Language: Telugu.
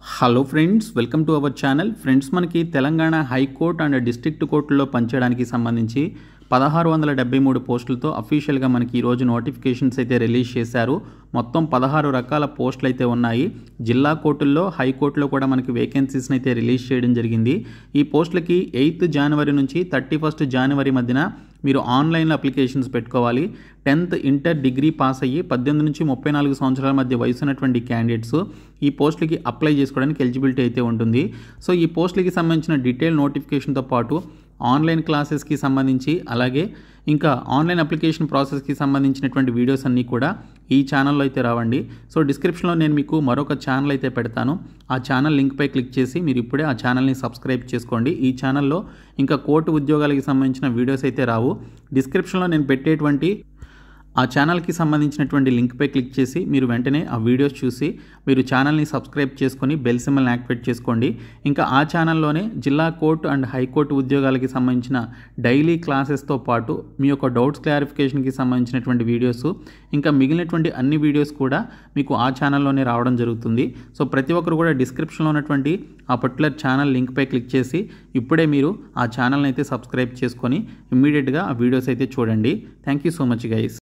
Hello friends, welcome to our channel. Friends, మనకి తెలంగాణ హైకోర్టు అండ్ డిస్ట్రిక్ట్ కోర్టుల్లో పనిచేయడానికి సంబంధించి 1673 పోస్టులతో అఫీషియల్గా మనకి ఈరోజు నోటిఫికేషన్స్ అయితే రిలీజ్ చేశారు. మొత్తం 16 రకాల పోస్టులు అయితే ఉన్నాయి. జిల్లా కోర్టుల్లో, హైకోర్టులో కూడా మనకి వేకెన్సీస్ని అయితే రిలీజ్ చేయడం జరిగింది. ఈ పోస్టులకి 8 జనవరి నుంచి 31 జనవరి మధ్యన మీరు ఆన్లైన్లో అప్లికేషన్స్ పెట్టుకోవాలి. 10th ఇంటర్ డిగ్రీ పాస్ అయ్యి 18 నుంచి 34 సంవత్సరాల మధ్య వయసు ఉన్నటువంటి క్యాండిడేట్స్ ఈ పోస్టులకి అప్లై చేసుకోవడానికి ఎలిజిబిలిటీ అయితే ఉంటుంది. సో ఈ పోస్టులకి సంబంధించిన డీటెయిల్ నోటిఫికేషన్తో పాటు ఆన్లైన్ క్లాసెస్కి సంబంధించి, అలాగే ఇంకా ఆన్లైన్ అప్లికేషన్ ప్రాసెస్కి సంబంధించినటువంటి వీడియోస్ అన్నీ కూడా ఈ ఛానల్లో అయితే రావండి. సో డిస్క్రిప్షన్లో నేను మీకు మరొక ఛానల్ అయితే పెడతాను. ఆ ఛానల్ లింక్పై క్లిక్ చేసి మీరు ఇప్పుడే ఆ ఛానల్ని సబ్స్క్రైబ్ చేసుకోండి. ఈ ఛానల్లో ఇంకా కోర్టు ఉద్యోగాలకి సంబంధించిన వీడియోస్ అయితే రావు. డిస్క్రిప్షన్లో నేను పెట్టేటువంటి ఆ ఛానల్కి సంబంధించినటువంటి లింక్పై క్లిక్ చేసి మీరు వెంటనే ఆ వీడియోస్ చూసి మీరు ఛానల్ని సబ్స్క్రైబ్ చేసుకొని బెల్ సింబల్ని యాక్టివేట్ చేసుకోండి. ఇంకా ఆ ఛానల్లోనే జిల్లా కోర్టు అండ్ హైకోర్టు ఉద్యోగాలకి సంబంధించిన డైలీ క్లాసెస్తో పాటు మీ యొక్క డౌట్స్ క్లారిఫికేషన్కి సంబంధించినటువంటి వీడియోస్, ఇంకా మిగిలినటువంటి అన్ని వీడియోస్ కూడా మీకు ఆ ఛానల్లోనే రావడం జరుగుతుంది. సో ప్రతి ఒక్కరు కూడా డిస్క్రిప్షన్లో ఉన్నటువంటి ఆ పర్టికులర్ ఛానల్ లింక్పై క్లిక్ చేసి ఇప్పుడే మీరు ఆ ఛానల్ని అయితే సబ్స్క్రైబ్ చేసుకొని ఇమ్మీడియట్గా ఆ వీడియోస్ అయితే చూడండి. Thank you so much guys.